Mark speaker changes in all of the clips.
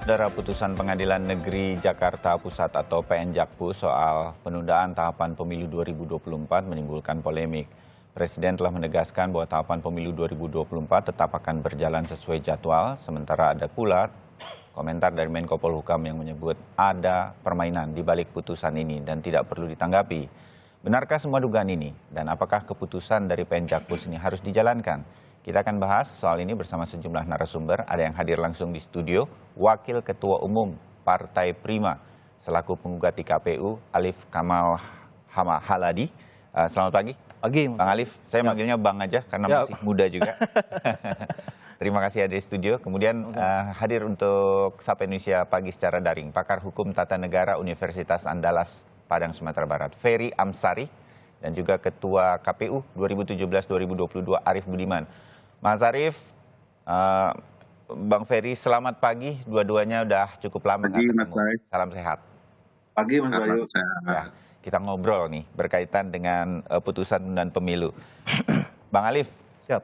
Speaker 1: Saudara, putusan Pengadilan Negeri Jakarta Pusat atau PN Jakpus soal penundaan tahapan pemilu 2024 menimbulkan polemik. Presiden telah menegaskan bahwa tahapan pemilu 2024 tetap akan berjalan sesuai jadwal, sementara ada pula komentar dari Menko Polhukam yang menyebut ada permainan di balik putusan ini dan tidak perlu ditanggapi. Benarkah semua dugaan ini? Dan apakah keputusan dari PN Jakpus ini harus dijalankan? Kita akan bahas soal ini bersama sejumlah narasumber. Ada yang hadir langsung di studio, Wakil Ketua Umum Partai Prima selaku penggugat di KPU, Alif Kamal Haladi. Selamat pagi.
Speaker 2: Pagi,
Speaker 1: Bang Alif. Saya manggilnya Bang aja karena masih muda juga. Terima kasih hadir di studio. Kemudian hadir untuk Sapa Indonesia Pagi secara daring, pakar hukum tata negara Universitas Andalas Padang, Sumatera Barat, Ferry Amsari, dan juga Ketua KPU 2017-2022 Arief Budiman. Mas Arief, Bang Ferry, selamat pagi. Dua-duanya udah cukup lama.
Speaker 3: Pagi, Mas Bayu.
Speaker 1: Salam sehat.
Speaker 3: Pagi, Mas Bayu.
Speaker 1: Ya, kita ngobrol nih berkaitan dengan putusan penundaan pemilu. Bang Alif.
Speaker 2: Siap.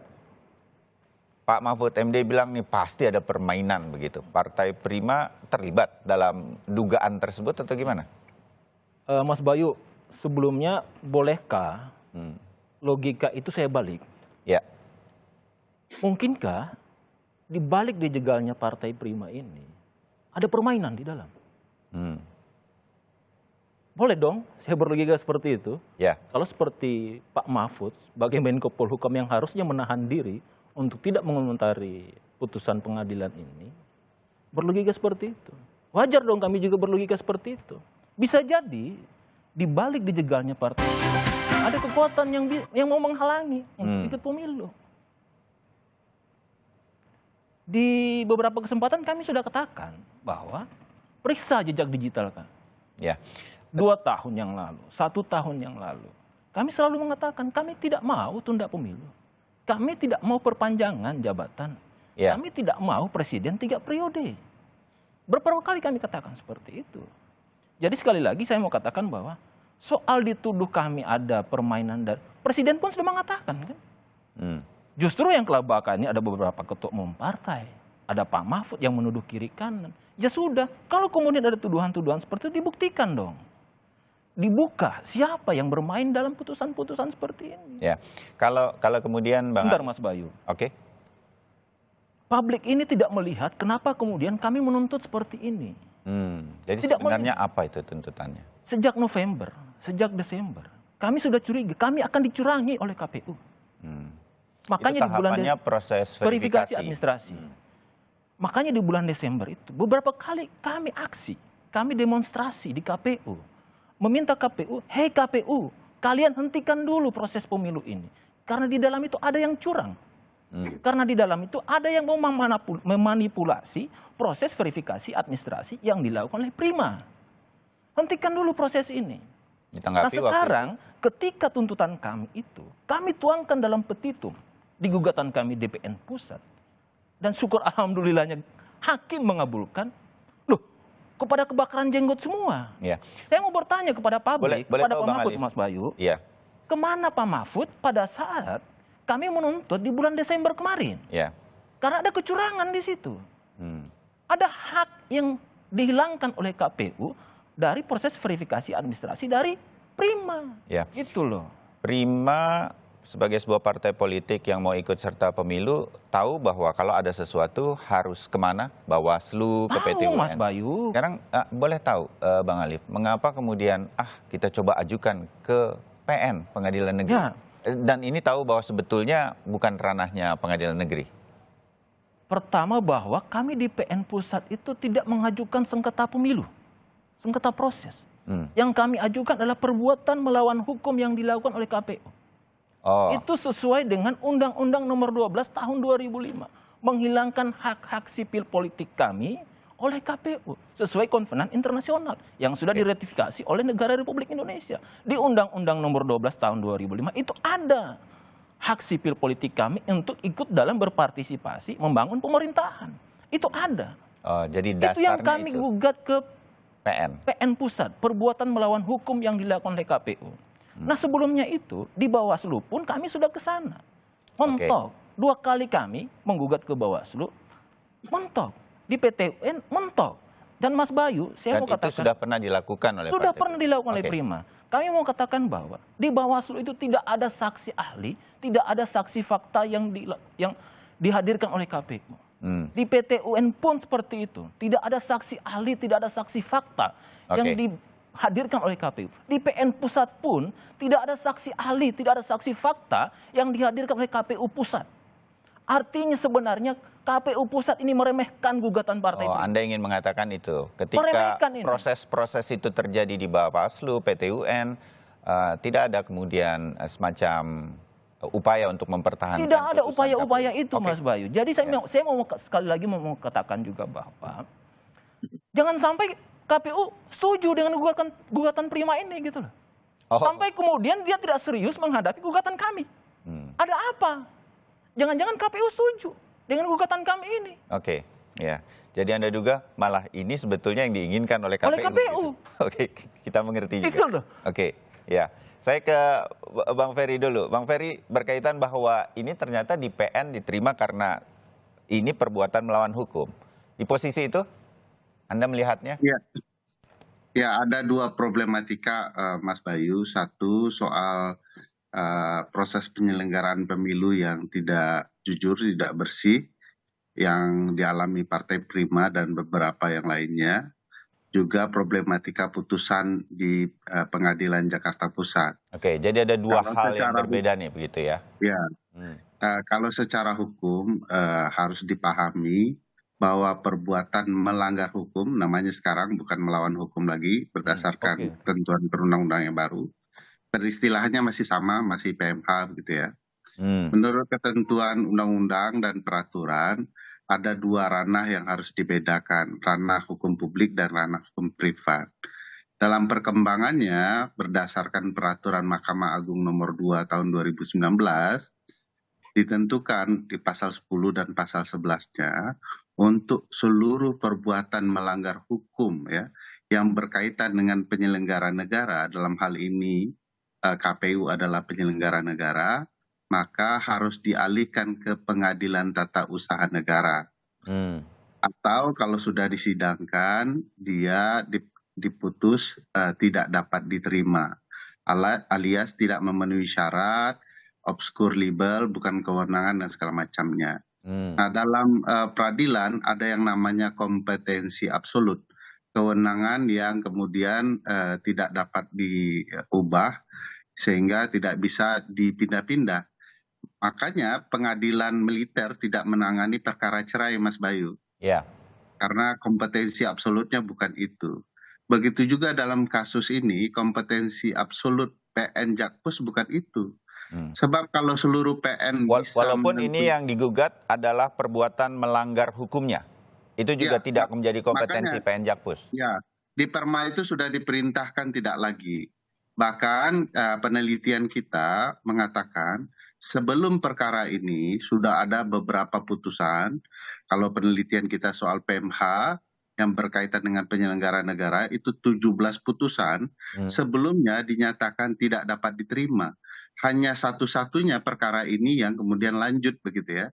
Speaker 1: Pak Mahfud MD bilang nih pasti ada permainan begitu. Partai Prima terlibat dalam dugaan tersebut atau gimana?
Speaker 2: Mas Bayu, sebelumnya bolehkah logika itu saya balik?
Speaker 1: Ya.
Speaker 2: Mungkinkah di balik dijegalnya Partai Prima ini ada permainan di dalam? Boleh dong saya berlogika seperti itu.
Speaker 1: Ya.
Speaker 2: Kalau seperti Pak Mahfud sebagai Menko Polhukam yang harusnya menahan diri untuk tidak mengomentari putusan pengadilan ini, berlogika seperti itu. Wajar dong kami juga berlogika seperti itu. Bisa jadi di balik dijegalnya partai ada kekuatan yang mau menghalangi untuk ikut pemilu. Di beberapa kesempatan kami sudah katakan bahwa periksa jejak digital kan.
Speaker 1: Ya.
Speaker 2: 2 tahun yang lalu, 1 tahun yang lalu, kami selalu mengatakan kami tidak mau tunda pemilu. Kami tidak mau perpanjangan jabatan.
Speaker 1: Ya.
Speaker 2: Kami tidak mau presiden 3 periode. Beberapa kali kami katakan seperti itu. Jadi sekali lagi saya mau katakan bahwa soal dituduh kami ada permainan dari presiden pun sudah mengatakan kan. Justru yang kelabakannya ada beberapa ketua umum partai. Ada Pak Mahfud yang menuduh kiri kanan. Ya sudah, kalau kemudian ada tuduhan-tuduhan seperti itu dibuktikan dong. Dibuka siapa yang bermain dalam putusan-putusan seperti ini.
Speaker 1: Ya. Kalau kemudian Bang.
Speaker 2: Sebentar Mas Bayu.
Speaker 1: Oke.
Speaker 2: Publik ini tidak melihat kenapa kemudian kami menuntut seperti ini.
Speaker 1: Jadi
Speaker 2: Tidak
Speaker 1: sebenarnya apa itu tuntutannya?
Speaker 2: Sejak November, sejak Desember, kami sudah curiga, kami akan dicurangi oleh KPU. Makanya
Speaker 1: itu
Speaker 2: di bulan
Speaker 1: tahapannya proses
Speaker 2: verifikasi administrasi. Makanya di bulan Desember itu beberapa kali kami aksi, kami demonstrasi di KPU, meminta KPU, hei KPU, kalian hentikan dulu proses pemilu ini, karena di dalam itu ada yang curang. Karena di dalam itu ada yang mau memanipulasi proses verifikasi administrasi yang dilakukan oleh Prima. Hentikan dulu proses ini. Nah sekarang ketika tuntutan kami itu, kami tuangkan dalam petitum di gugatan kami DPN Pusat. Dan syukur alhamdulillahnya hakim mengabulkan. Loh, kepada kebakaran jenggot semua.
Speaker 1: Ya.
Speaker 2: Saya mau bertanya kepada publik, kepada Pak Mahfud, Mas Bayu.
Speaker 1: Ya.
Speaker 2: Kemana Pak Mahfud pada saat kami menuntut di bulan Desember kemarin?
Speaker 1: Ya.
Speaker 2: Karena ada kecurangan di situ. Ada hak yang dihilangkan oleh KPU dari proses verifikasi administrasi dari Prima.
Speaker 1: Ya.
Speaker 2: Itu loh.
Speaker 1: Prima sebagai sebuah partai politik yang mau ikut serta pemilu tahu bahwa kalau ada sesuatu harus kemana? Bawaslu, ke PT UN.
Speaker 2: Mas Bayu.
Speaker 1: Sekarang boleh tahu Bang Alif, mengapa kemudian kita coba ajukan ke PN Pengadilan Negeri?
Speaker 2: Ya.
Speaker 1: Dan ini tahu bahwa sebetulnya bukan ranahnya Pengadilan Negeri.
Speaker 2: Pertama bahwa kami di PN Pusat itu tidak mengajukan sengketa pemilu, sengketa proses. Yang kami ajukan adalah perbuatan melawan hukum yang dilakukan oleh KPU. Itu sesuai dengan Undang-Undang Nomor 12 Tahun 2005, menghilangkan hak-hak sipil politik kami oleh KPU sesuai konvenan internasional yang sudah diratifikasi oleh negara Republik Indonesia. Di Undang-Undang Nomor 12 Tahun 2005 itu ada hak sipil politik kami untuk ikut dalam berpartisipasi membangun pemerintahan. Itu ada.
Speaker 1: Jadi dasarnya
Speaker 2: itu yang kami gugat ke PN Pusat, perbuatan melawan hukum yang dilakukan oleh KPU. Nah sebelumnya itu di Bawaslu pun kami sudah ke sana. Mentok. 2 kali kami menggugat ke Bawaslu. Mentok. di PT UN mentok. Dan Mas Bayu, saya
Speaker 1: Dan
Speaker 2: mau
Speaker 1: itu
Speaker 2: katakan
Speaker 1: sudah pernah dilakukan oleh
Speaker 2: sudah
Speaker 1: partai
Speaker 2: pernah dilakukan oleh
Speaker 1: Oke.
Speaker 2: Prima. Kami mau katakan bahwa di Bawaslu itu tidak ada saksi ahli, tidak ada saksi fakta yang dihadirkan oleh KPU. Di PT UN pun seperti itu. Tidak ada saksi ahli, tidak ada saksi fakta yang dihadirkan oleh KPU. Di PN Pusat pun tidak ada saksi ahli, tidak ada saksi fakta yang dihadirkan oleh KPU Pusat. Artinya sebenarnya KPU Pusat ini meremehkan gugatan partai.
Speaker 1: Oh, Anda ingin mengatakan itu. Ketika
Speaker 2: Meremehkan ini.
Speaker 1: proses-proses itu terjadi di Bawaslu, PT UN, tidak ada kemudian semacam upaya untuk mempertahankan.
Speaker 2: Tidak ada
Speaker 1: putusan
Speaker 2: upaya-upaya
Speaker 1: KPU.
Speaker 2: itu,
Speaker 1: Oke.
Speaker 2: Mas Bayu. Jadi saya mau sekali lagi mau katakan juga bahwa jangan sampai KPU setuju dengan gugatan Prima ini gitu loh.
Speaker 1: Oh.
Speaker 2: Sampai kemudian dia tidak serius menghadapi gugatan kami. Ada apa? Jangan-jangan KPU setuju dengan gugatan kami ini.
Speaker 1: Oke, ya. Jadi Anda duga malah ini sebetulnya yang diinginkan oleh KPU.
Speaker 2: Oleh KPU.
Speaker 1: Gitu. Oke, kita mengerti juga.
Speaker 2: Itu loh.
Speaker 1: Oke, ya. Saya ke Bang Ferry dulu. Bang Ferry, berkaitan bahwa ini ternyata di PN diterima karena ini perbuatan melawan hukum. Di posisi itu, Anda melihatnya?
Speaker 3: Ya, ya ada dua problematika, Mas Bayu. Satu soal proses penyelenggaraan pemilu yang tidak jujur, tidak bersih, yang dialami Partai Prima dan beberapa yang lainnya. Juga problematika putusan di Pengadilan Jakarta Pusat.
Speaker 1: Oke, jadi ada dua
Speaker 3: Kalau
Speaker 1: hal yang
Speaker 3: secara
Speaker 1: berbeda nih, begitu ya?
Speaker 3: Ya, kalau secara hukum harus dipahami bahwa perbuatan melanggar hukum, namanya sekarang bukan melawan hukum lagi, berdasarkan ketentuan perundang-undang yang baru. Beristilahnya masih sama, masih PMH begitu ya. Menurut ketentuan undang-undang dan peraturan, ada dua ranah yang harus dibedakan, ranah hukum publik dan ranah hukum privat. Dalam perkembangannya, berdasarkan peraturan Mahkamah Agung nomor 2 tahun 2019, ditentukan di pasal 10 dan pasal 11-nya untuk seluruh perbuatan melanggar hukum ya yang berkaitan dengan penyelenggara negara, dalam hal ini KPU adalah penyelenggara negara, maka harus dialihkan ke Pengadilan Tata Usaha Negara. Atau kalau sudah disidangkan, dia diputus tidak dapat diterima, alias tidak memenuhi syarat, obskur libel, bukan kewenangan dan segala macamnya. Nah, dalam peradilan ada yang namanya kompetensi absolut, kewenangan yang kemudian tidak dapat diubah sehingga tidak bisa dipindah-pindah. Makanya pengadilan militer tidak menangani perkara cerai, Mas Bayu.
Speaker 1: Ya.
Speaker 3: Karena kompetensi absolutnya bukan itu. Begitu juga dalam kasus ini, kompetensi absolut PN Jakpus bukan itu. Sebab kalau seluruh PN bisa
Speaker 1: walaupun ini yang digugat adalah perbuatan melanggar hukumnya, itu juga tidak menjadi kompetensi PN Jakpus.
Speaker 3: Ya, di Perma itu sudah diperintahkan tidak lagi. Bahkan penelitian kita mengatakan sebelum perkara ini sudah ada beberapa putusan. Kalau penelitian kita soal PMH yang berkaitan dengan penyelenggara negara itu 17 putusan sebelumnya dinyatakan tidak dapat diterima. Hanya satu-satunya perkara ini yang kemudian lanjut begitu ya.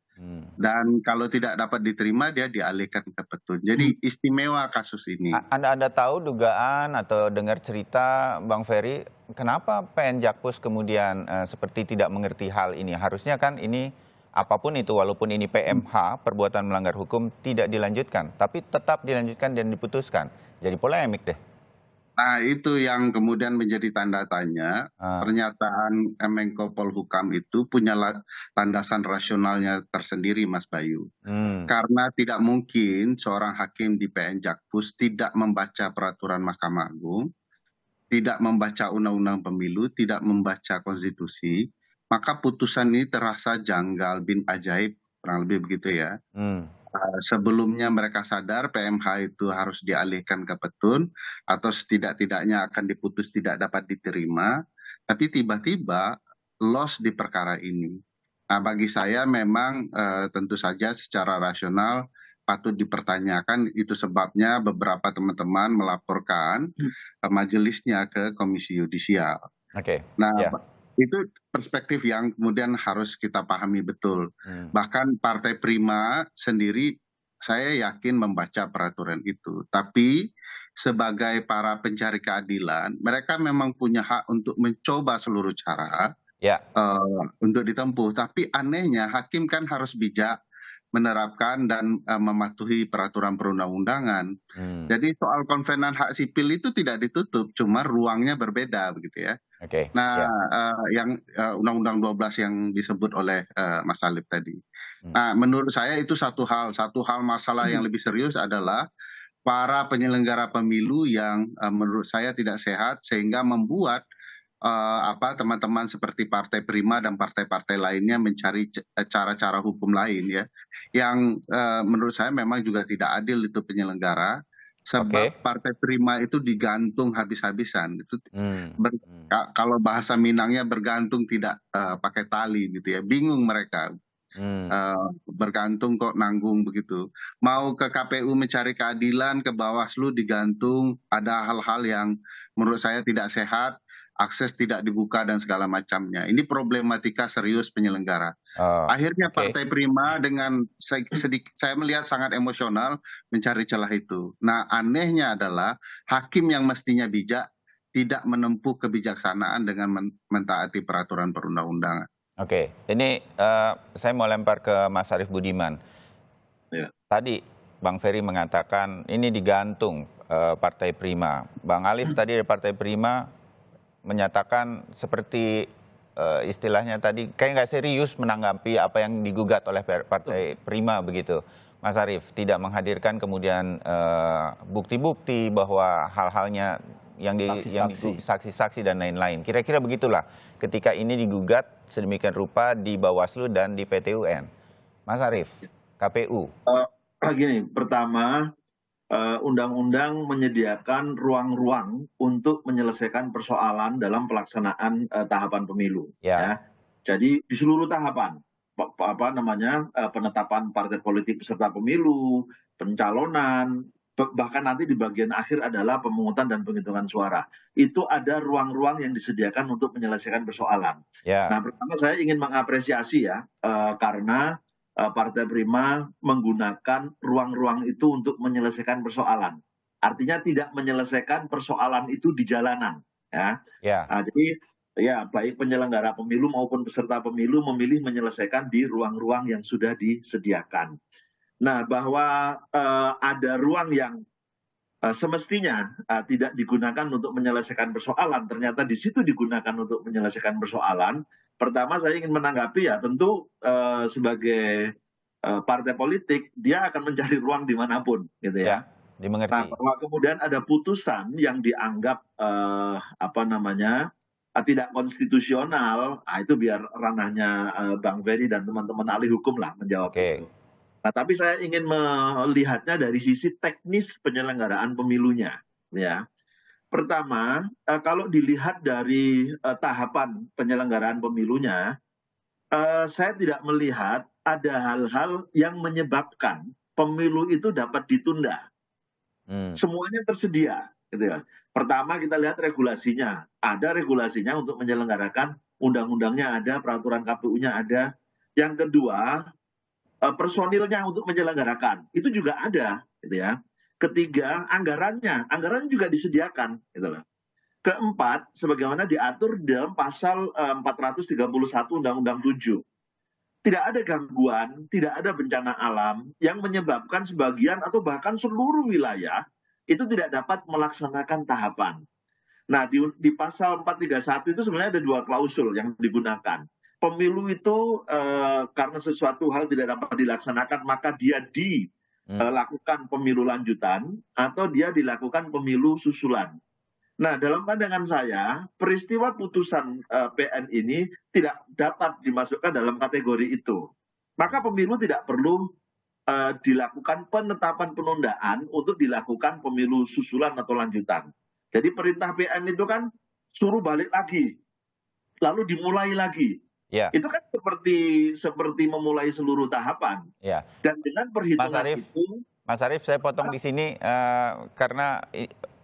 Speaker 3: Dan kalau tidak dapat diterima dia dialihkan ke petun. Jadi istimewa kasus ini.
Speaker 1: Anda tahu dugaan atau dengar cerita Bang Ferry, kenapa PN Jakpus kemudian seperti tidak mengerti hal ini? Harusnya kan ini apapun itu, walaupun ini PMH, perbuatan melanggar hukum, tidak dilanjutkan. Tapi tetap dilanjutkan dan diputuskan. Jadi polemik deh.
Speaker 3: Nah, itu yang kemudian menjadi tanda tanya. Pernyataan Menko Polhukam itu punya landasan rasionalnya tersendiri, Mas Bayu. Karena tidak mungkin seorang hakim di PN Jakpus tidak membaca peraturan Mahkamah Agung, tidak membaca undang-undang pemilu, tidak membaca konstitusi, maka putusan ini terasa janggal bin ajaib, kurang lebih begitu ya. Sebelumnya mereka sadar PMH itu harus dialihkan ke petun atau setidak-tidaknya akan diputus tidak dapat diterima, tapi tiba-tiba loss di perkara ini. Nah, bagi saya memang tentu saja secara rasional patut dipertanyakan, itu sebabnya beberapa teman-teman melaporkan majelisnya ke Komisi Yudisial. Nah, itu perspektif yang kemudian harus kita pahami betul. Bahkan Partai Prima sendiri saya yakin membaca peraturan itu. Tapi sebagai para pencari keadilan, mereka memang punya hak untuk mencoba seluruh cara
Speaker 1: Ya,
Speaker 3: untuk ditempuh. Tapi anehnya hakim kan harus bijak menerapkan dan mematuhi peraturan perundang-undangan. Jadi soal konvenan hak sipil itu tidak ditutup, cuma ruangnya berbeda begitu ya.
Speaker 1: oke.
Speaker 3: Nah,
Speaker 1: Ya.
Speaker 3: yang Undang-Undang 12 yang disebut oleh Mas Alif tadi. Nah, menurut saya itu satu hal masalah yang lebih serius adalah para penyelenggara pemilu yang menurut saya tidak sehat sehingga membuat teman-teman seperti Partai Prima dan partai-partai lainnya mencari cara-cara hukum lain ya, yang menurut saya memang juga tidak adil itu penyelenggara, sebab Partai Prima itu digantung habis-habisan. Itu kalau bahasa Minangnya bergantung tidak pakai tali gitu ya, bingung mereka. Bergantung kok nanggung begitu. Mau ke KPU mencari keadilan, ke Bawaslu digantung, ada hal-hal yang menurut saya tidak sehat, akses tidak dibuka dan segala macamnya. Ini problematika serius penyelenggara. Akhirnya Partai Prima dengan saya melihat sangat emosional mencari celah itu. Nah, anehnya adalah hakim yang mestinya bijak tidak menempuh kebijaksanaan dengan mentaati peraturan perundang-undangan.
Speaker 1: Oke, ini saya mau lempar ke Mas Arief Budiman.
Speaker 4: Ya.
Speaker 1: Tadi Bang Ferry mengatakan ini digantung Partai Prima. Bang Alif tadi dari Partai Prima menyatakan seperti istilahnya tadi kayak nggak serius menanggapi apa yang digugat oleh Partai Prima begitu. Mas Arief tidak menghadirkan kemudian bukti-bukti bahwa hal-halnya yang saksi-saksi dan lain-lain. Kira-kira begitulah ketika ini digugat sedemikian rupa di Bawaslu dan di PT UN. Mas Arief, KPU.
Speaker 4: Gini, pertama undang-undang menyediakan ruang-ruang untuk menyelesaikan persoalan dalam pelaksanaan tahapan pemilu. Ya. Jadi di seluruh tahapan, penetapan partai politik peserta pemilu, pencalonan, bahkan nanti di bagian akhir adalah pemungutan dan penghitungan suara. Itu ada ruang-ruang yang disediakan untuk menyelesaikan persoalan. Nah, pertama saya ingin mengapresiasi ya, karena Partai Prima menggunakan ruang-ruang itu untuk menyelesaikan persoalan. Artinya tidak menyelesaikan persoalan itu di jalanan. Ya. Jadi ya baik penyelenggara pemilu maupun peserta pemilu memilih menyelesaikan di ruang-ruang yang sudah disediakan. Nah, bahwa ada ruang yang semestinya tidak digunakan untuk menyelesaikan persoalan, ternyata di situ digunakan untuk menyelesaikan persoalan. Pertama saya ingin menanggapi ya, tentu sebagai partai politik dia akan mencari ruang dimanapun, gitu ya.
Speaker 1: Dimengerti.
Speaker 4: Nah, bahwa kemudian ada putusan yang dianggap tidak konstitusional, itu biar ranahnya Bang Ferry dan teman-teman ahli hukum lah menjawab itu. Nah, tapi saya ingin melihatnya dari sisi teknis penyelenggaraan pemilunya, ya. Pertama, kalau dilihat dari tahapan penyelenggaraan pemilunya, saya tidak melihat ada hal-hal yang menyebabkan pemilu itu dapat ditunda. Semuanya tersedia, gitu ya. Pertama kita lihat regulasinya, ada regulasinya untuk menyelenggarakan, undang-undangnya ada, peraturan KPU-nya ada. Yang kedua, personilnya untuk menyelenggarakan itu juga ada, gitu ya. Ketiga, anggarannya juga disediakan, gitu loh. Keempat, sebagaimana diatur dalam pasal 431 Undang-Undang 7. Tidak ada gangguan, tidak ada bencana alam yang menyebabkan sebagian atau bahkan seluruh wilayah itu tidak dapat melaksanakan tahapan. Nah, di pasal 431 itu sebenarnya ada dua klausul yang digunakan. Pemilu itu karena sesuatu hal tidak dapat dilaksanakan, maka dia dilakukan pemilu lanjutan atau dia dilakukan pemilu susulan. Nah, dalam pandangan saya, peristiwa putusan PN ini tidak dapat dimasukkan dalam kategori itu. Maka pemilu tidak perlu dilakukan penetapan penundaan untuk dilakukan pemilu susulan atau lanjutan. Jadi perintah PN itu kan suruh balik lagi, lalu dimulai lagi. Itu kan seperti memulai seluruh tahapan. Dan dengan perhitungan
Speaker 1: Mas Arief, saya potong di sini karena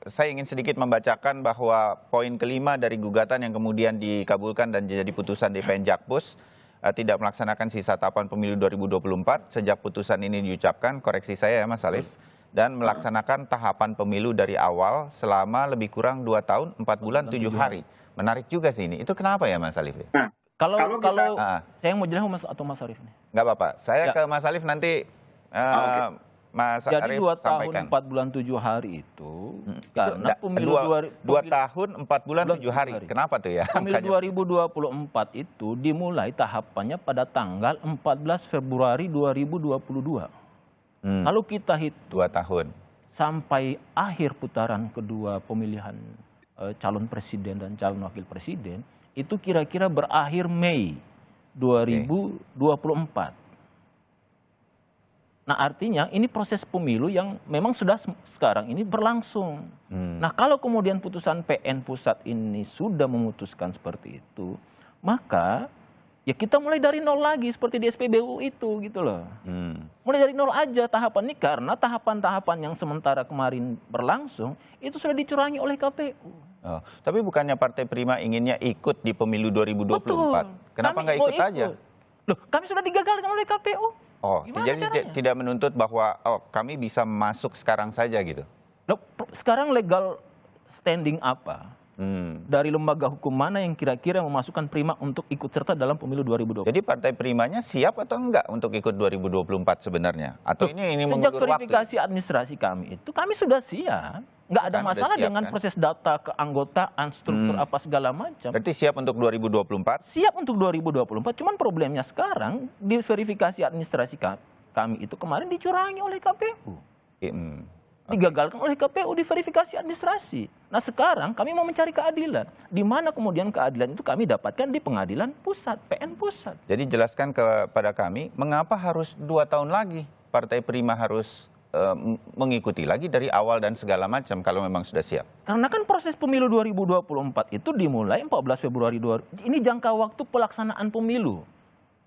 Speaker 1: saya ingin sedikit membacakan bahwa poin kelima dari gugatan yang kemudian dikabulkan dan jadi putusan di PN Jakpus tidak melaksanakan sisa tahapan pemilu 2024 sejak putusan ini diucapkan, koreksi saya ya Mas Alif, dan melaksanakan tahapan pemilu dari awal selama lebih kurang 2 tahun, 4 bulan, 7 hari. Menarik juga sih ini. Itu kenapa ya Mas Alif?
Speaker 4: Nah,
Speaker 2: Kalau
Speaker 4: kita-
Speaker 2: saya mau jelasin atau Mas Arif nih?
Speaker 1: Nggak apa-apa. Saya
Speaker 2: Ya.
Speaker 1: ke Mas Alif nanti. Mas
Speaker 2: Jadi
Speaker 1: Arif
Speaker 2: 2 tahun
Speaker 1: sampaikan.
Speaker 2: 4 bulan 7 hari itu karena pemilu
Speaker 1: 2 tahun 4 bulan 7 hari. Kenapa tuh ya?
Speaker 2: Pemilu
Speaker 1: angkanya?
Speaker 2: 2024 itu dimulai tahapannya pada tanggal 14 Februari 2022. Kalau kita hitung
Speaker 1: 2 tahun.
Speaker 2: sampai akhir putaran kedua pemilihan calon presiden dan calon wakil presiden, itu kira-kira berakhir Mei 2024. Nah artinya ini proses pemilu yang memang sudah sekarang ini berlangsung. Nah kalau kemudian putusan PN pusat ini sudah memutuskan seperti itu, maka ya kita mulai dari nol lagi seperti di SPBU itu gitu loh. Mulai dari nol aja tahapan ini karena tahapan-tahapan yang sementara kemarin berlangsung itu sudah dicurangi oleh KPU.
Speaker 1: Oh, tapi bukannya Partai Prima inginnya ikut di pemilu 2024?
Speaker 2: Betul.
Speaker 1: Kenapa
Speaker 2: Kami
Speaker 1: nggak
Speaker 2: mau
Speaker 1: ikut saja?
Speaker 2: Loh, kami sudah digagalkan oleh KPU.
Speaker 1: Oh,
Speaker 2: Gimana
Speaker 1: jadi
Speaker 2: caranya?
Speaker 1: tidak menuntut bahwa kami bisa masuk sekarang saja gitu?
Speaker 2: Loh, sekarang legal standing apa? Dari lembaga hukum mana yang kira-kira memasukkan Prima untuk ikut serta dalam pemilu 2024?
Speaker 1: Jadi Partai Primanya siap atau enggak untuk ikut 2024 sebenarnya? Atau ini
Speaker 2: Sejak
Speaker 1: mengulur waktu?
Speaker 2: verifikasi administrasi kami itu kami sudah siap. Nggak ada
Speaker 1: Kan udah
Speaker 2: masalah
Speaker 1: siap,
Speaker 2: dengan
Speaker 1: kan?
Speaker 2: proses data keanggotaan, struktur apa segala macam.
Speaker 1: Berarti siap untuk 2024?
Speaker 2: Siap untuk 2024, cuman problemnya sekarang di verifikasi administrasi kami itu kemarin dicurangi oleh KPU. Digagalkan oleh KPU di verifikasi administrasi. Nah sekarang kami mau mencari keadilan. Di mana kemudian keadilan itu kami dapatkan di pengadilan pusat, PN pusat.
Speaker 1: Jadi jelaskan kepada kami, mengapa harus 2 tahun lagi Partai Prima harus mengikuti lagi dari awal dan segala macam kalau memang sudah siap?
Speaker 2: Karena kan proses pemilu 2024 itu dimulai 14 Februari 2024. Ini jangka waktu pelaksanaan pemilu.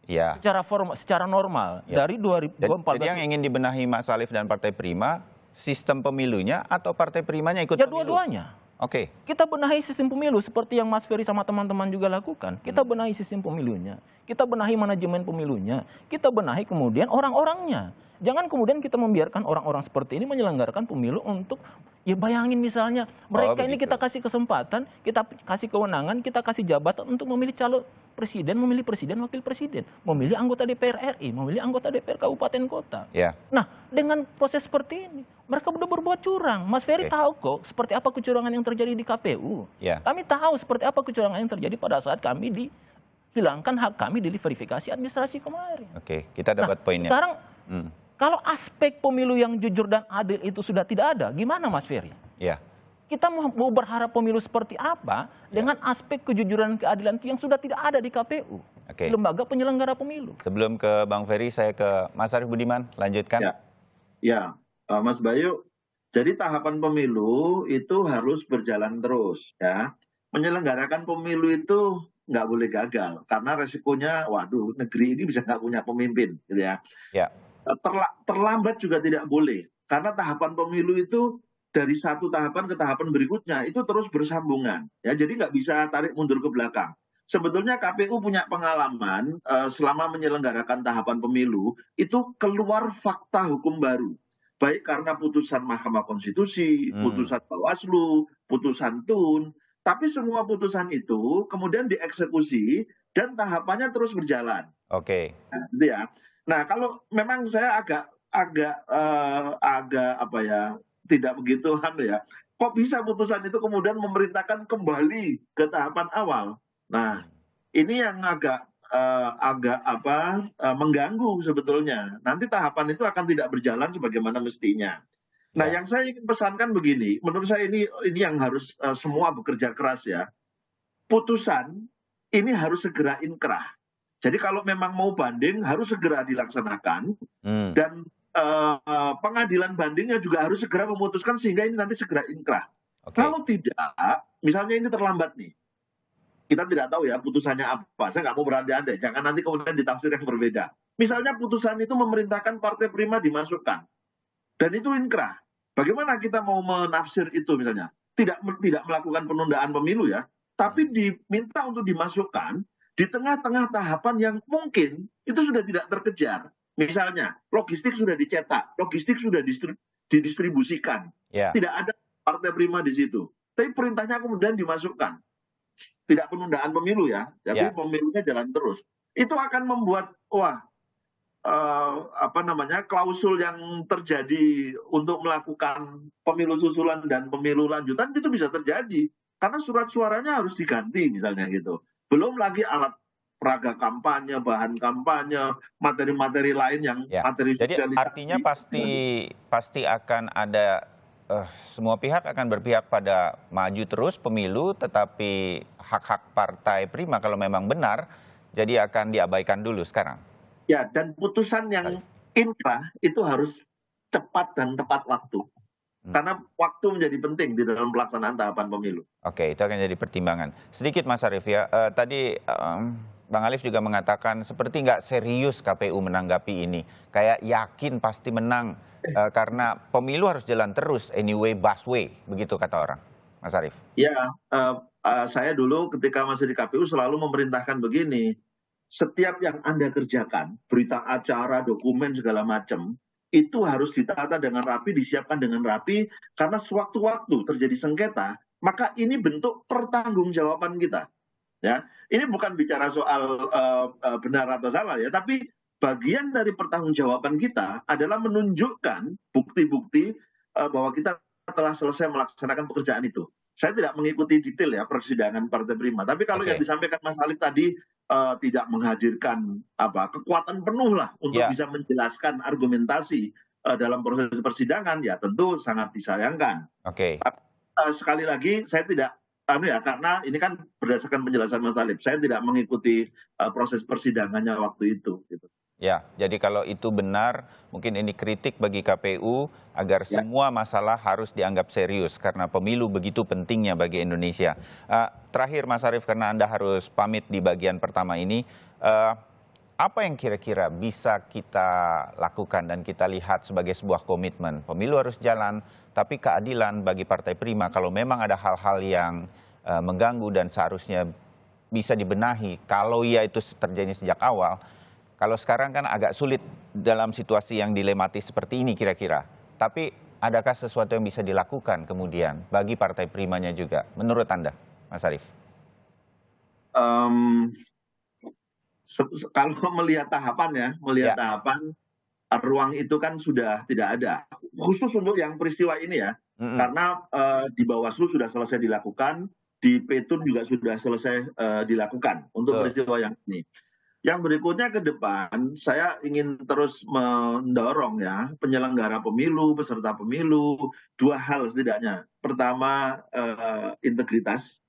Speaker 1: Ya.
Speaker 2: Secara normal
Speaker 1: Ya.
Speaker 2: dari 2014.
Speaker 1: Jadi yang ingin dibenahi Mas Alif dan Partai Prima, sistem pemilunya atau Partai Primanya ikut
Speaker 2: Ya
Speaker 1: pemilu?
Speaker 2: dua-duanya.
Speaker 1: Oke.
Speaker 2: Kita benahi sistem pemilu seperti yang Mas Ferry sama teman-teman juga lakukan. Kita benahi sistem pemilunya. Kita benahi manajemen pemilunya. Kita benahi kemudian orang-orangnya. Jangan kemudian kita membiarkan orang-orang seperti ini menyelenggarakan pemilu untuk, ya bayangin misalnya, mereka ini
Speaker 1: begitu.
Speaker 2: kita kasih kesempatan, kita kasih kewenangan, kita kasih jabatan untuk memilih calon presiden, memilih presiden, wakil presiden, memilih anggota DPR RI, memilih anggota DPR kabupaten kota.
Speaker 1: Ya.
Speaker 2: Nah, dengan proses seperti ini, mereka sudah berbuat curang. Mas Ferry tahu kok seperti apa kecurangan yang terjadi di KPU.
Speaker 1: Ya.
Speaker 2: Kami tahu seperti apa kecurangan yang terjadi pada saat kami dihilangkan hak kami di verifikasi administrasi kemarin.
Speaker 1: Oke, kita dapat poinnya.
Speaker 2: Sekarang, kalau aspek pemilu yang jujur dan adil itu sudah tidak ada, gimana Mas Ferry?
Speaker 1: Ya.
Speaker 2: Kita mau berharap pemilu seperti apa dengan aspek kejujuran dan keadilan itu yang sudah tidak ada di KPU,
Speaker 1: Oke.
Speaker 2: lembaga penyelenggara pemilu.
Speaker 1: Sebelum ke Bang Ferry, saya ke Mas Arief Budiman. Lanjutkan.
Speaker 4: Ya, Mas Bayu. Jadi tahapan pemilu itu harus berjalan terus, ya. Menyelenggarakan pemilu itu nggak boleh gagal karena resikonya, waduh, negeri ini bisa nggak punya pemimpin, gitu ya.
Speaker 1: Ya.
Speaker 4: Terlambat juga tidak boleh karena tahapan pemilu itu dari satu tahapan ke tahapan berikutnya itu terus bersambungan, ya. Jadi nggak bisa tarik mundur ke belakang. Sebetulnya KPU punya pengalaman selama menyelenggarakan tahapan pemilu itu keluar fakta hukum baru, baik karena putusan Mahkamah Konstitusi, putusan Bawaslu, putusan TUN, tapi semua putusan itu kemudian dieksekusi dan tahapannya terus berjalan.
Speaker 1: Oke.
Speaker 4: Nah, gitu ya. Nah, kalau memang saya agak apa ya, tidak begitu ya. Kok bisa putusan itu kemudian memerintahkan kembali ke tahapan awal? Nah, ini yang agak mengganggu sebetulnya. Nanti tahapan itu akan tidak berjalan sebagaimana mestinya. Nah, yang saya ingin pesankan begini, menurut saya ini yang harus semua bekerja keras ya. Putusan ini harus segera inkrah. Jadi kalau memang mau banding harus segera dilaksanakan dan pengadilan bandingnya juga harus segera memutuskan sehingga ini nanti segera inkrah. Okay. Kalau tidak, misalnya ini terlambat nih, kita tidak tahu ya putusannya apa. Saya nggak mau berandai-andai, jangan nanti kemudian ditafsir yang berbeda. Misalnya putusan itu memerintahkan Partai Prima dimasukkan dan itu inkrah. Bagaimana kita mau menafsir itu misalnya? Tidak melakukan penundaan pemilu ya, tapi diminta untuk dimasukkan. di tengah-tengah tahapan yang mungkin itu sudah tidak terkejar. Misalnya, logistik sudah dicetak, logistik sudah didistribusikan. Tidak ada Partai Prima di situ. Tapi perintahnya kemudian dimasukkan. Tidak penundaan pemilu ya, tapi pemilunya jalan terus. Itu akan membuat, klausul yang terjadi untuk melakukan pemilu susulan dan pemilu lanjutan itu bisa terjadi. Karena surat suaranya harus diganti misalnya gitu. Belum lagi alat peraga kampanye, bahan kampanye, materi-materi lain yang materi sosialisasi.
Speaker 1: Jadi artinya pasti akan ada, semua pihak akan berpihak pada maju terus pemilu, tetapi hak-hak Partai Prima kalau memang benar, jadi akan diabaikan dulu sekarang.
Speaker 4: Ya, dan putusan yang inkrah itu harus cepat dan tepat waktu. Karena waktu menjadi penting di dalam pelaksanaan tahapan pemilu.
Speaker 1: Oke, itu akan jadi pertimbangan. Sedikit Mas Arief ya, tadi Bang Alif juga mengatakan seperti nggak serius KPU menanggapi ini. Kayak yakin pasti menang, karena pemilu harus jalan terus, anyway, busway, begitu kata orang. Mas Arief.
Speaker 4: Ya, saya dulu ketika masih di KPU selalu memerintahkan begini, setiap yang Anda kerjakan, berita acara, dokumen, segala macam, itu harus ditata dengan rapi, disiapkan dengan rapi, karena sewaktu-waktu terjadi sengketa, maka ini bentuk pertanggungjawaban kita. Ya, ini bukan bicara soal benar atau salah ya, tapi bagian dari pertanggungjawaban kita adalah menunjukkan bukti-bukti bahwa kita telah selesai melaksanakan pekerjaan itu. Saya tidak mengikuti detail ya persidangan Partai Prima, tapi kalau yang disampaikan Mas Alif tadi tidak menghadirkan kekuatan penuh lah untuk bisa menjelaskan argumentasi dalam proses persidangan, ya tentu sangat disayangkan. Sekali lagi saya tidak karena ini kan berdasarkan penjelasan Mas Alif, saya tidak mengikuti proses persidangannya waktu itu. Gitu.
Speaker 1: Ya, jadi kalau itu benar, mungkin ini kritik bagi KPU agar semua masalah harus dianggap serius karena pemilu begitu pentingnya bagi Indonesia. Terakhir Mas Arief, karena Anda harus pamit di bagian pertama ini, apa yang kira-kira bisa kita lakukan dan kita lihat sebagai sebuah komitmen? Pemilu harus jalan, tapi keadilan bagi Partai Prima kalau memang ada hal-hal yang mengganggu dan seharusnya bisa dibenahi kalau itu terjadi sejak awal. Kalau sekarang kan agak sulit dalam situasi yang dilematis seperti ini kira-kira. Tapi adakah sesuatu yang bisa dilakukan kemudian bagi Partai Primanya juga menurut Anda, Mas Arief?
Speaker 4: Kalau melihat tahapan tahapan, ruang itu kan sudah tidak ada. Khusus untuk yang peristiwa ini ya. Karena di Bawaslu sudah selesai dilakukan, di Petun juga sudah selesai dilakukan untuk peristiwa yang ini. Yang berikutnya ke depan, saya ingin terus mendorong ya penyelenggara pemilu, peserta pemilu, dua hal setidaknya. Pertama, integritas.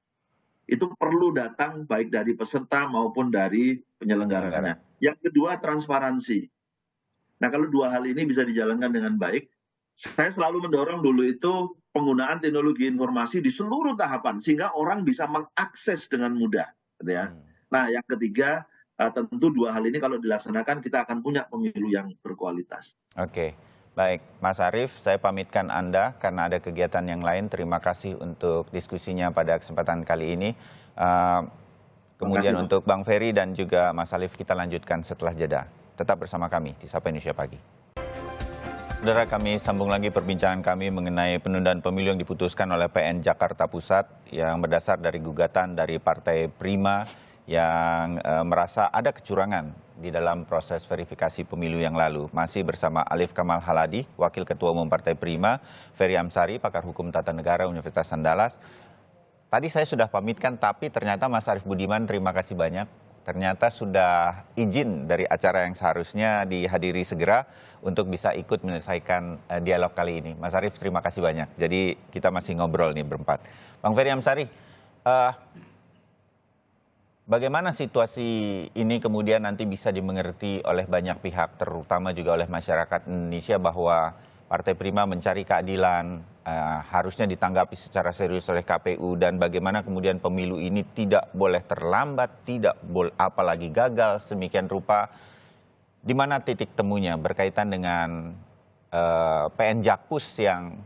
Speaker 4: Itu perlu datang baik dari peserta maupun dari penyelenggaranya. Yang kedua, transparansi. Nah, kalau dua hal ini bisa dijalankan dengan baik, saya selalu mendorong dulu itu penggunaan teknologi informasi di seluruh tahapan, sehingga orang bisa mengakses dengan mudah. Gitu ya. Nah, yang ketiga, tentu dua hal ini kalau dilaksanakan kita akan punya pemilu yang berkualitas.
Speaker 1: Oke, baik Mas Arief, saya pamitkan Anda karena ada kegiatan yang lain. Terima kasih untuk diskusinya pada kesempatan kali ini. Kemudian untuk Bang Ferry dan juga Mas Arief kita lanjutkan setelah jeda. Tetap bersama kami di Sapa Indonesia Pagi. Saudara, kami sambung lagi perbincangan kami mengenai penundaan pemilu yang diputuskan oleh PN Jakarta Pusat yang berdasar dari gugatan dari Partai Prima yang merasa ada kecurangan di dalam proses verifikasi pemilu yang lalu. Masih bersama Alif Kamal Haladi, Wakil Ketua Umum Partai Prima, Ferry Amsari, Pakar Hukum Tata Negara Universitas Andalas. Tadi saya sudah pamitkan, tapi ternyata Mas Arief Budiman, terima kasih banyak. Ternyata sudah izin dari acara yang seharusnya dihadiri segera untuk bisa ikut menyelesaikan dialog kali ini. Mas Arief, terima kasih banyak. Jadi kita masih ngobrol nih berempat. Bang Ferry Amsari, bagaimana situasi ini kemudian nanti bisa dimengerti oleh banyak pihak, terutama juga oleh masyarakat Indonesia bahwa Partai Prima mencari keadilan, harusnya ditanggapi secara serius oleh KPU, dan bagaimana kemudian pemilu ini tidak boleh terlambat, tidak boleh apalagi gagal semikian rupa. Di mana titik temunya berkaitan dengan PN Jakpus yang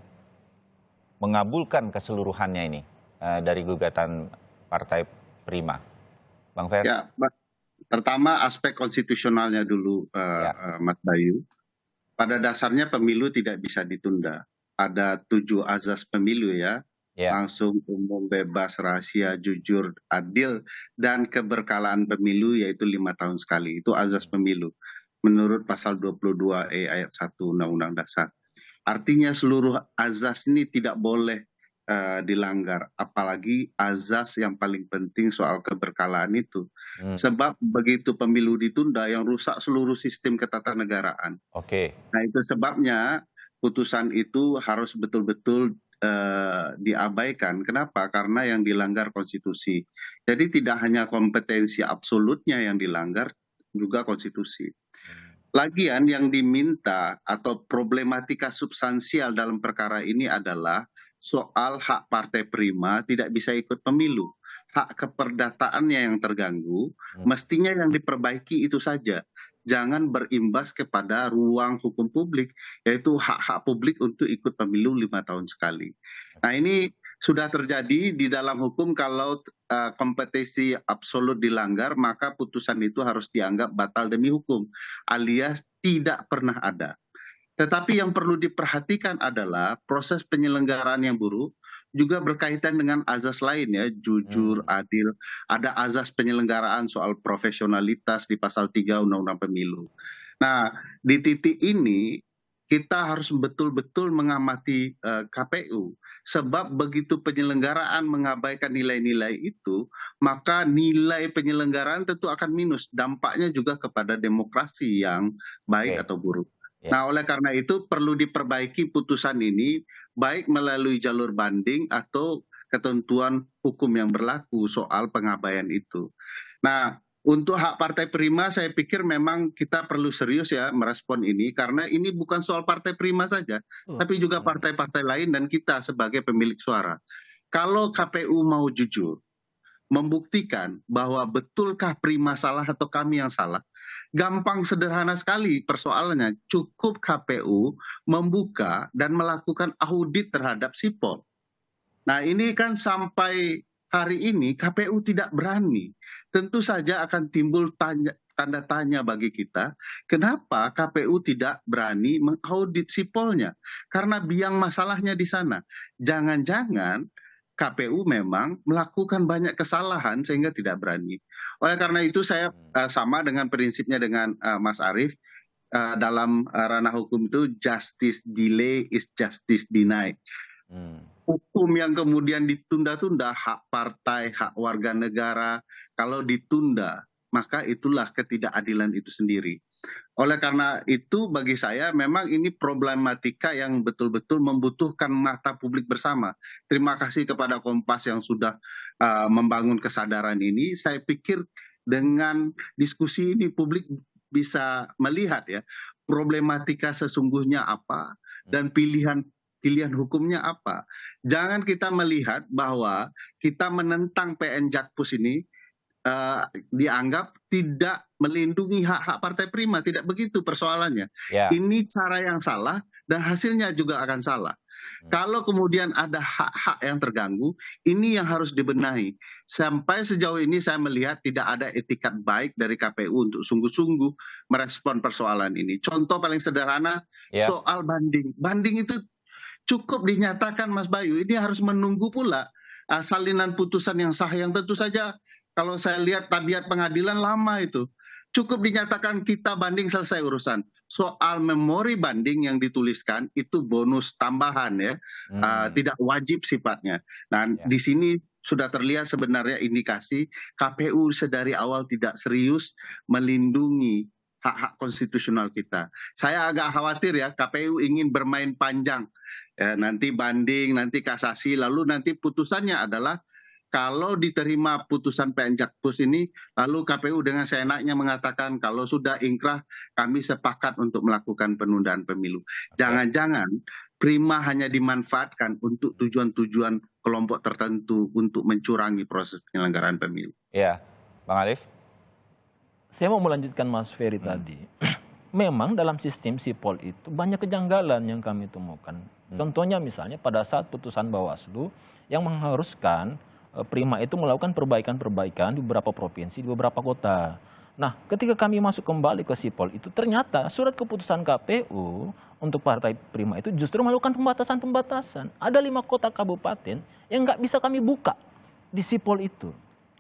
Speaker 1: mengabulkan keseluruhannya ini dari gugatan Partai Prima? Bang Fer.
Speaker 3: Ya, pertama aspek konstitusionalnya dulu, Mas Bayu. Pada dasarnya pemilu tidak bisa ditunda. Ada 7 azas pemilu ya. Langsung, umum, bebas, rahasia, jujur, adil, dan keberkalaan pemilu yaitu 5 tahun sekali. Itu azas pemilu menurut pasal 22E ayat 1 Undang-Undang Dasar. Artinya seluruh azas ini tidak boleh dilanggar, apalagi azas yang paling penting soal keberkalaan itu. Sebab begitu pemilu ditunda, yang rusak seluruh sistem ketatanegaraan. Nah, itu sebabnya putusan itu harus betul-betul diabaikan. Kenapa? Karena yang dilanggar konstitusi. Jadi tidak hanya kompetensi absolutnya yang dilanggar, juga konstitusi. Lagian yang diminta atau problematika substansial dalam perkara ini adalah soal hak partai prima tidak bisa ikut pemilu. Hak keperdataannya yang terganggu, mestinya yang diperbaiki itu saja. Jangan berimbas kepada ruang hukum publik, yaitu hak-hak publik untuk ikut pemilu 5 tahun sekali. Nah, ini sudah terjadi di dalam hukum. Kalau kompetensi absolut dilanggar, maka putusan itu harus dianggap batal demi hukum, alias tidak pernah ada. Tetapi yang perlu diperhatikan adalah proses penyelenggaraan yang buruk juga berkaitan dengan azas lain ya, jujur, adil. Ada azas penyelenggaraan soal profesionalitas di pasal 3 Undang-Undang Pemilu. Nah, di titik ini kita harus betul-betul mengamati KPU. Sebab begitu penyelenggaraan mengabaikan nilai-nilai itu, maka nilai penyelenggaraan tentu akan minus. Dampaknya juga kepada demokrasi yang baik atau buruk. Nah, oleh karena itu perlu diperbaiki putusan ini, baik melalui jalur banding atau ketentuan hukum yang berlaku soal pengabaian itu. Nah, untuk hak partai prima saya pikir memang kita perlu serius ya merespon ini, karena ini bukan soal partai prima saja, tapi juga partai-partai lain dan kita sebagai pemilik suara. Kalau KPU mau jujur, membuktikan bahwa betulkah prima salah atau kami yang salah, gampang, sederhana sekali persoalannya. Cukup KPU membuka dan melakukan audit terhadap sipol. Nah, ini kan sampai hari ini KPU tidak berani. Tentu saja akan timbul tanda tanya bagi kita, kenapa KPU tidak berani mengaudit sipolnya? Karena biang masalahnya di sana. Jangan-jangan KPU memang melakukan banyak kesalahan sehingga tidak berani. Oleh karena itu saya sama dengan prinsipnya dengan Mas Arief, dalam ranah hukum itu justice delay is justice denied. Hukum yang kemudian ditunda-tunda, hak partai, hak warga negara, kalau ditunda, maka itulah ketidakadilan itu sendiri. Oleh karena itu bagi saya memang ini problematika yang betul-betul membutuhkan mata publik bersama. Terima kasih kepada Kompas yang sudah membangun kesadaran ini. Saya pikir dengan diskusi ini publik bisa melihat ya problematika sesungguhnya apa dan pilihan hukumnya apa. Jangan kita melihat bahwa kita menentang PN Jakpus ini dianggap tidak melindungi hak-hak partai prima. Tidak begitu persoalannya. Ini cara yang salah dan hasilnya juga akan salah. Kalau kemudian ada hak-hak yang terganggu, ini yang harus dibenahi. Sampai sejauh ini saya melihat tidak ada etikat baik dari KPU untuk sungguh-sungguh merespon persoalan ini. Contoh paling sederhana soal banding. Banding itu cukup dinyatakan Mas Bayu, ini harus menunggu pula salinan putusan yang sah, yang tentu saja kalau saya lihat tabiat pengadilan lama itu. Cukup dinyatakan kita banding, selesai urusan. Soal memori banding yang dituliskan itu bonus tambahan ya, tidak wajib sifatnya. Nah, di sini sudah terlihat sebenarnya indikasi KPU sedari awal tidak serius melindungi hak-hak konstitusional kita. Saya agak khawatir ya, KPU ingin bermain panjang. Ya, nanti banding, nanti kasasi, lalu nanti putusannya adalah kalau diterima putusan PN Jakpus ini, lalu KPU dengan seenaknya mengatakan kalau sudah ingkrah kami sepakat untuk melakukan penundaan pemilu. Jangan-jangan prima hanya dimanfaatkan untuk tujuan-tujuan kelompok tertentu untuk mencurangi proses penyelenggaraan pemilu.
Speaker 1: Ya, Bang Arief.
Speaker 2: Saya mau melanjutkan Mas Ferry tadi. Memang dalam sistem sipol itu banyak kejanggalan yang kami temukan. Contohnya misalnya pada saat putusan Bawaslu yang mengharuskan Prima itu melakukan perbaikan-perbaikan di beberapa provinsi, di beberapa kota. Nah, ketika kami masuk kembali ke Sipol itu ternyata surat keputusan KPU untuk Partai Prima itu justru melakukan pembatasan-pembatasan. Ada 5 kota kabupaten yang nggak bisa kami buka di Sipol itu.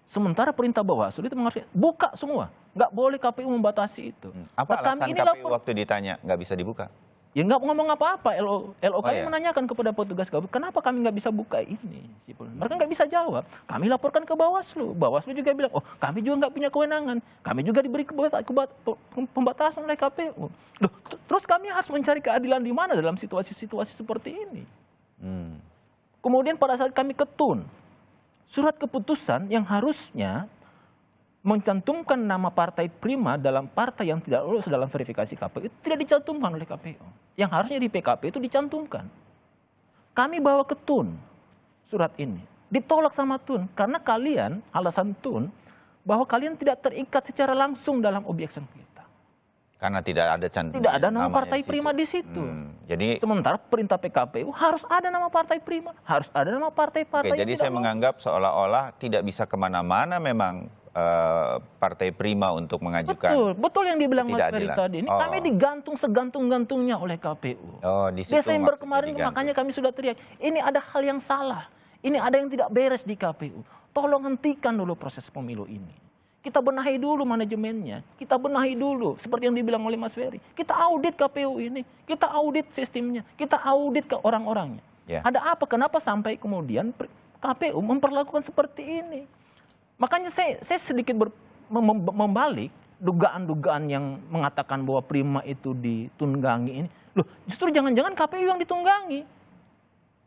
Speaker 2: Sementara perintah Bawaslu itu mengharuskan buka semua, nggak boleh KPU membatasi itu.
Speaker 1: Apa
Speaker 2: Nah,
Speaker 1: alasan KPU waktu ditanya nggak bisa dibuka?
Speaker 2: Ya nggak ngomong apa-apa, LOK
Speaker 1: Oh, ya?
Speaker 2: menanyakan kepada petugas KPU, kenapa kami nggak bisa buka ini? Mereka nggak bisa jawab. Kami laporkan ke Bawaslu. Bawaslu juga bilang, oh kami juga nggak punya kewenangan. Kami juga diberi pembatasan oleh KPU. Loh, terus kami harus mencari keadilan di mana dalam situasi-situasi seperti ini? Kemudian pada saat kami ketun, surat keputusan yang harusnya mencantumkan nama Partai Prima dalam partai yang tidak lolos dalam verifikasi KPU itu tidak dicantumkan oleh KPU. Yang harusnya di PKP itu dicantumkan. Kami bawa ke TUN surat ini. Ditolak sama TUN karena kalian, alasan TUN, bahwa kalian tidak terikat secara langsung dalam objection kita.
Speaker 1: Karena tidak ada
Speaker 2: Tidak ada nama Partai Prima di situ.
Speaker 1: Jadi
Speaker 2: sementara perintah PKPU harus ada nama Partai Prima, harus ada nama partai-partai.
Speaker 1: Jadi saya menganggap seolah-olah tidak bisa kemana-mana memang Partai Prima untuk mengajukan.
Speaker 2: Betul yang dibilang Mas Ferry tadi. Ini kami digantung segantung-gantungnya oleh KPU. Desember kemarin makanya kami sudah teriak, ini ada hal yang salah. Ini ada yang tidak beres di KPU. Tolong hentikan dulu proses pemilu ini. Kita benahi dulu manajemennya. Kita benahi dulu seperti yang dibilang oleh Mas Ferry. Kita audit KPU ini. Kita audit sistemnya. Kita audit ke orang-orangnya. Ada apa? Kenapa sampai kemudian KPU memperlakukan seperti ini? Makanya saya sedikit membalik dugaan-dugaan yang mengatakan bahwa Prima itu ditunggangi ini. Loh, justru jangan-jangan KPU yang ditunggangi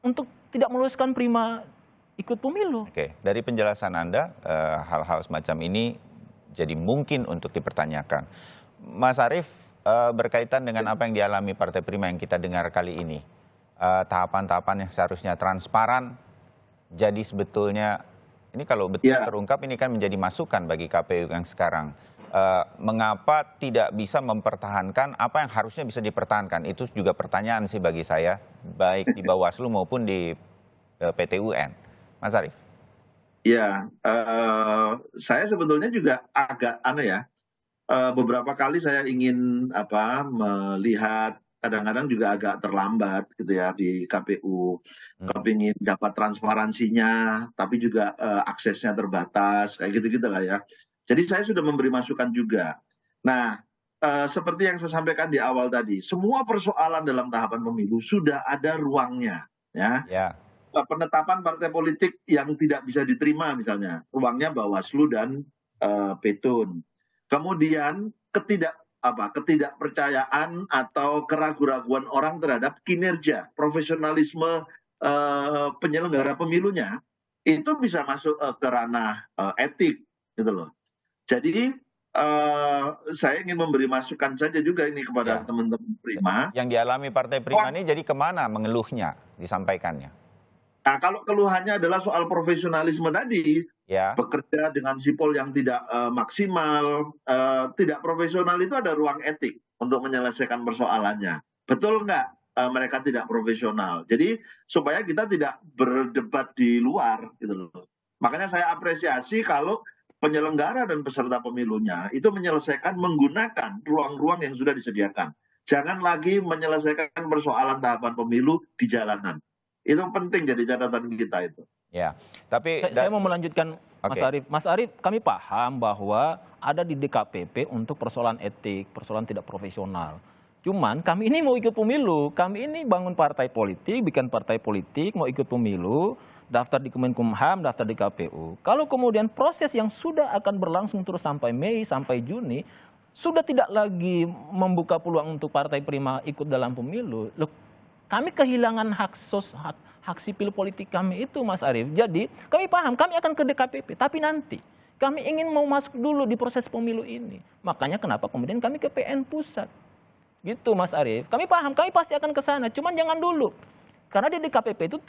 Speaker 2: untuk tidak meluluskan Prima ikut pemilu.
Speaker 1: Oke, dari penjelasan Anda, hal-hal semacam ini jadi mungkin untuk dipertanyakan. Mas Arief, berkaitan dengan apa yang dialami Partai Prima yang kita dengar kali ini, tahapan-tahapan yang seharusnya transparan, jadi sebetulnya ini kalau betul terungkap ini kan menjadi masukan bagi KPU yang sekarang. Mengapa tidak bisa mempertahankan apa yang harusnya bisa dipertahankan? Itu juga pertanyaan sih bagi saya, baik di Bawaslu maupun di PT UN. Mas Arief.
Speaker 4: Ya, saya sebetulnya juga agak aneh ya. Beberapa kali saya ingin melihat, kadang-kadang juga agak terlambat gitu ya di KPU. Kepingin dapat transparansinya, tapi juga aksesnya terbatas, kayak gitu-gitu lah ya. Jadi saya sudah memberi masukan juga. Nah, seperti yang saya sampaikan di awal tadi, semua persoalan dalam tahapan pemilu sudah ada ruangnya. Ya. Penetapan partai politik yang tidak bisa diterima misalnya, ruangnya Bawaslu dan Petun. Kemudian ketidakpercayaan atau keraguan-raguan orang terhadap kinerja, profesionalisme penyelenggara pemilunya, itu bisa masuk ke ranah etik, gitu loh. Jadi saya ingin memberi masukan saja juga ini kepada teman-teman Prima.
Speaker 1: Yang dialami Partai Prima ini jadi kemana mengeluhnya, disampaikannya?
Speaker 4: Nah, kalau keluhannya adalah soal profesionalisme tadi, bekerja dengan sipol yang tidak maksimal, tidak profesional, itu ada ruang etik untuk menyelesaikan persoalannya. Betul nggak mereka tidak profesional? Jadi supaya kita tidak berdebat di luar, gitu loh. Makanya saya apresiasi kalau penyelenggara dan peserta pemilunya itu menyelesaikan menggunakan ruang-ruang yang sudah disediakan. Jangan lagi menyelesaikan persoalan tahapan pemilu di jalanan. Itu penting jadi catatan kita itu.
Speaker 1: Ya, tapi
Speaker 2: saya mau melanjutkan Mas Arief. Mas Arief, kami paham bahwa ada di DKPP untuk persoalan etik, persoalan tidak profesional. Cuman kami ini mau ikut pemilu, kami ini bangun partai politik, bikin partai politik, mau ikut pemilu, daftar di Kemenkumham, daftar di KPU. Kalau kemudian proses yang sudah akan berlangsung terus sampai Mei, sampai Juni, sudah tidak lagi membuka peluang untuk Partai Prima ikut dalam pemilu, loh, kami kehilangan hak sipil politik kami itu, Mas Arief. Jadi kami paham, kami akan ke DKPP, tapi nanti kami ingin mau masuk dulu di proses pemilu ini. Makanya kenapa kemudian kami ke PN Pusat. Gitu Mas Arief. Kami paham, kami pasti akan ke sana, cuman jangan dulu. Karena di DKPP itu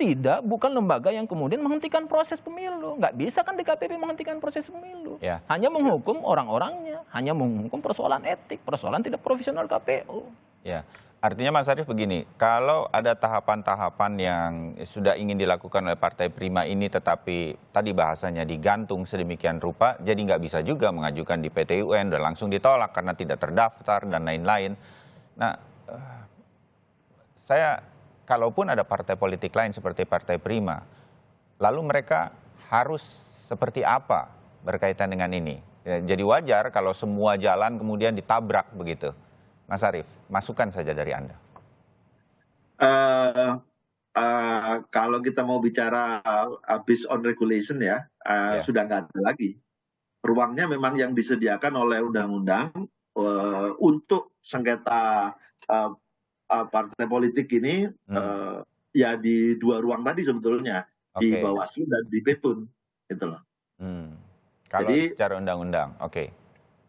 Speaker 2: bukan lembaga yang kemudian menghentikan proses pemilu. Nggak bisa kan DKPP menghentikan proses pemilu. Hanya menghukum orang-orangnya, hanya menghukum persoalan etik, persoalan tidak profesional KPU.
Speaker 1: Ya, Artinya Mas Arief begini, kalau ada tahapan-tahapan yang sudah ingin dilakukan oleh Partai Prima ini tetapi tadi bahasanya digantung sedemikian rupa, jadi nggak bisa juga mengajukan di PT UN, udah langsung ditolak karena tidak terdaftar dan lain-lain. Nah, saya kalaupun ada partai politik lain seperti Partai Prima, lalu mereka harus seperti apa berkaitan dengan ini? Jadi wajar kalau semua jalan kemudian ditabrak begitu. Mas Arief, masukan saja dari Anda.
Speaker 4: Kalau kita mau bicara based on regulation ya, sudah nggak ada lagi. Ruangnya memang yang disediakan oleh undang-undang untuk sengketa partai politik ini ya di dua ruang tadi sebetulnya, di Bawaslu dan di Petun, gitu loh.
Speaker 1: Kalau jadi, secara undang-undang,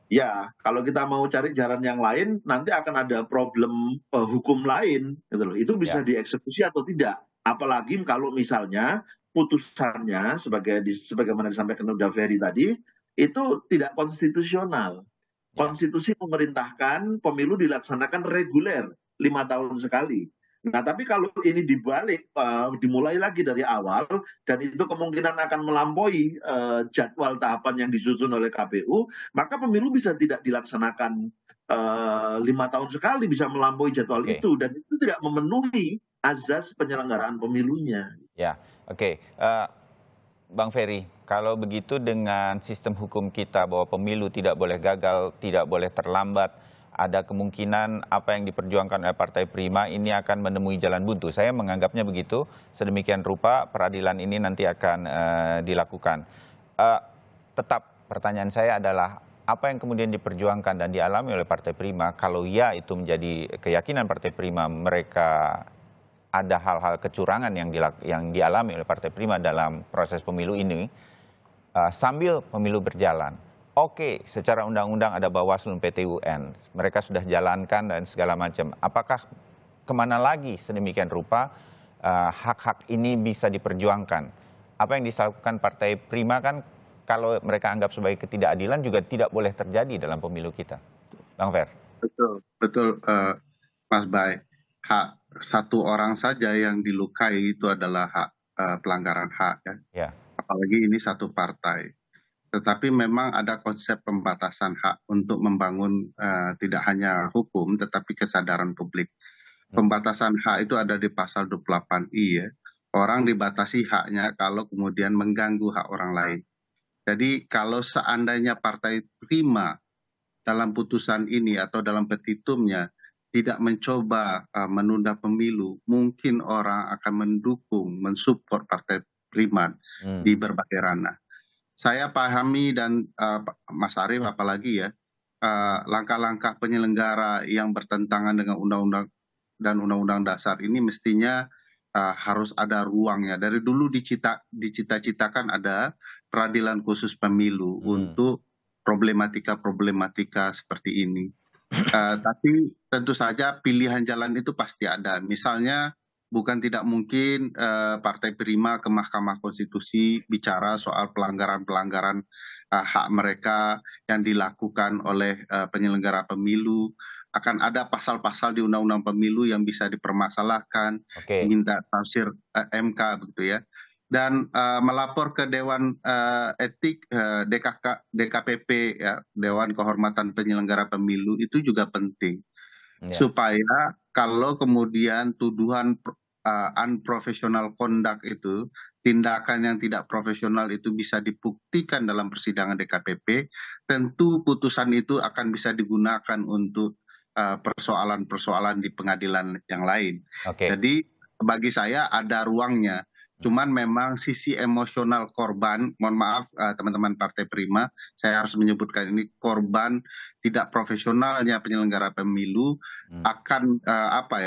Speaker 4: ya, kalau kita mau cari jalan yang lain, nanti akan ada problem hukum lain, gitu loh. Itu bisa dieksekusi atau tidak. Apalagi kalau misalnya putusannya, sebagaimana disampaikan Uda Ferry tadi, itu tidak konstitusional. Konstitusi memerintahkan pemilu dilaksanakan reguler 5 tahun sekali. Nah, tapi kalau ini dibalik, dimulai lagi dari awal, dan itu kemungkinan akan melampaui jadwal tahapan yang disusun oleh KPU, maka pemilu bisa tidak dilaksanakan 5 tahun sekali, bisa melampaui jadwal itu, dan itu tidak memenuhi azas penyelenggaraan pemilunya.
Speaker 1: Ya, Bang Ferry, kalau begitu dengan sistem hukum kita bahwa pemilu tidak boleh gagal, tidak boleh terlambat, ada kemungkinan apa yang diperjuangkan oleh Partai Prima ini akan menemui jalan buntu. Saya menganggapnya begitu, sedemikian rupa peradilan ini nanti akan dilakukan. Tetap pertanyaan saya adalah, apa yang kemudian diperjuangkan dan dialami oleh Partai Prima, kalau ya itu menjadi keyakinan Partai Prima, mereka ada hal-hal kecurangan yang dialami oleh Partai Prima dalam proses pemilu ini, sambil pemilu berjalan. Secara undang-undang ada Bawaslu PT UN, mereka sudah jalankan dan segala macam. Apakah kemana lagi sedemikian rupa hak-hak ini bisa diperjuangkan? Apa yang dilakukan Partai Prima kan kalau mereka anggap sebagai ketidakadilan juga tidak boleh terjadi dalam pemilu kita. Bang Fer.
Speaker 3: Betul Mas Bay. Hak satu orang saja yang dilukai itu adalah hak pelanggaran hak ya. Apalagi ini satu partai. Tetapi memang ada konsep pembatasan hak untuk membangun tidak hanya hukum, tetapi kesadaran publik. Pembatasan hak itu ada di pasal 28I ya. Orang dibatasi haknya kalau kemudian mengganggu hak orang lain. Jadi kalau seandainya Partai Prima dalam putusan ini atau dalam petitumnya tidak mencoba menunda pemilu, mungkin orang akan mendukung, mensupport Partai Prima di berbagai ranah. Saya pahami dan Mas Arief apalagi ya, langkah-langkah penyelenggara yang bertentangan dengan undang-undang dan undang-undang dasar ini mestinya harus ada ruangnya. Dari dulu dicita-citakan ada peradilan khusus pemilu untuk problematika-problematika seperti ini. Tapi tentu saja pilihan jalan itu pasti ada. Misalnya bukan tidak mungkin Partai Prima ke Mahkamah Konstitusi bicara soal pelanggaran-pelanggaran hak mereka yang dilakukan oleh penyelenggara pemilu. Akan ada pasal-pasal di Undang-Undang Pemilu yang bisa dipermasalahkan, minta tafsir MK begitu ya. Dan melapor ke Dewan Etik DKPP ya, Dewan Kehormatan Penyelenggara Pemilu itu juga penting. Supaya kalau kemudian tuduhan unprofessional conduct itu, tindakan yang tidak profesional itu bisa dibuktikan dalam persidangan DKPP, tentu putusan itu akan bisa digunakan untuk persoalan-persoalan di pengadilan yang lain. Jadi bagi saya ada ruangnya. Cuman memang sisi emosional korban, mohon maaf teman-teman Partai Prima, saya harus menyebutkan ini, korban tidak profesionalnya penyelenggara pemilu akan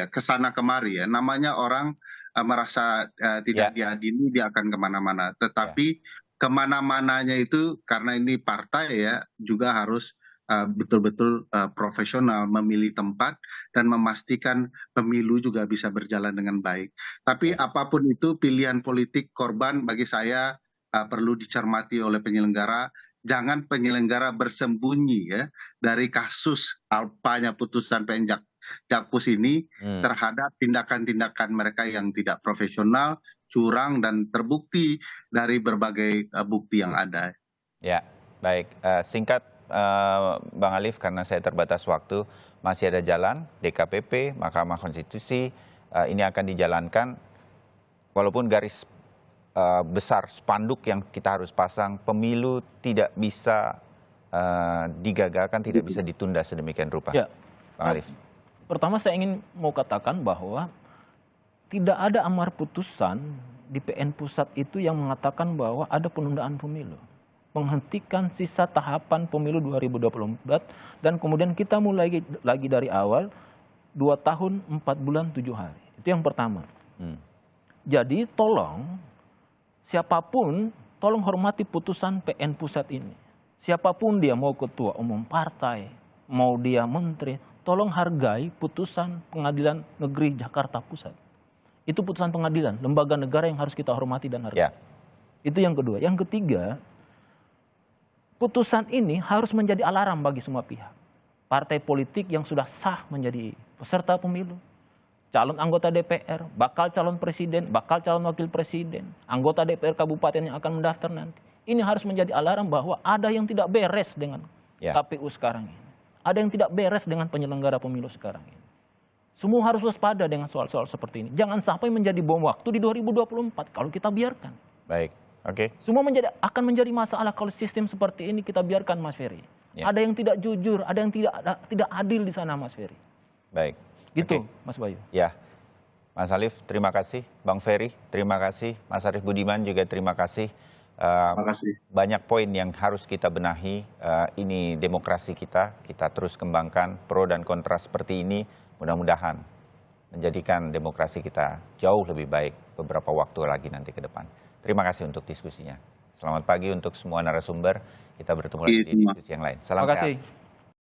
Speaker 3: kesana kemari ya. Namanya orang merasa tidak diadili, dia akan kemana-mana. Tetapi kemana-mananya itu karena ini partai ya, juga harus betul-betul profesional memilih tempat dan memastikan pemilu juga bisa berjalan dengan baik. Tapi apapun itu pilihan politik korban bagi saya perlu dicermati oleh penyelenggara. Jangan penyelenggara bersembunyi ya dari kasus alpanya putusan Jakpus ini terhadap tindakan-tindakan mereka yang tidak profesional, curang, dan terbukti dari berbagai bukti yang ada.
Speaker 1: Ya, baik. Singkat, Bang Alif, karena saya terbatas waktu, masih ada jalan, DKPP, Mahkamah Konstitusi, ini akan dijalankan, walaupun garis besar spanduk yang kita harus pasang, pemilu tidak bisa digagalkan, tidak bisa ditunda sedemikian rupa.
Speaker 2: Ya.
Speaker 1: Bang Alif.
Speaker 2: Pertama saya mau katakan bahwa tidak ada amar putusan di PN Pusat itu yang mengatakan bahwa ada penundaan pemilu. Menghentikan sisa tahapan pemilu 2024 dan kemudian kita mulai lagi dari awal 2 tahun 4 bulan 7 hari. Itu yang pertama. Jadi tolong siapapun tolong hormati putusan PN Pusat ini. Siapapun dia, mau ketua umum partai, mau dia menteri, tolong hargai putusan Pengadilan Negeri Jakarta Pusat. Itu putusan pengadilan, lembaga negara yang harus kita hormati dan hargai. Itu yang kedua. Yang ketiga, putusan ini harus menjadi alarm bagi semua pihak. Partai politik yang sudah sah menjadi peserta pemilu, calon anggota DPR, bakal calon presiden, bakal calon wakil presiden, anggota DPR kabupaten yang akan mendaftar nanti. Ini harus menjadi alarm bahwa ada yang tidak beres dengan KPU sekarang ini. Ada yang tidak beres dengan penyelenggara pemilu sekarang ini. Semua harus waspada dengan soal-soal seperti ini. Jangan sampai menjadi bom waktu di 2024 kalau kita biarkan.
Speaker 1: Baik, oke.
Speaker 2: Semua akan menjadi masalah kalau sistem seperti ini kita biarkan, Mas Ferry. Ada yang tidak jujur, ada yang tidak adil di sana, Mas Ferry.
Speaker 1: Baik.
Speaker 2: Gitu, Mas Bayu.
Speaker 1: Ya, Mas Alif, terima kasih. Bang Ferry, terima kasih. Mas Arief Budiman juga terima kasih.
Speaker 4: Terima kasih.
Speaker 1: Banyak poin yang harus kita benahi. Ini demokrasi kita terus kembangkan. Pro dan kontra seperti ini mudah-mudahan menjadikan demokrasi kita jauh lebih baik beberapa waktu lagi nanti ke depan. Terima kasih untuk diskusinya. Selamat pagi untuk semua narasumber. Kita bertemu lagi di diskusi yang lain. Salam sehat.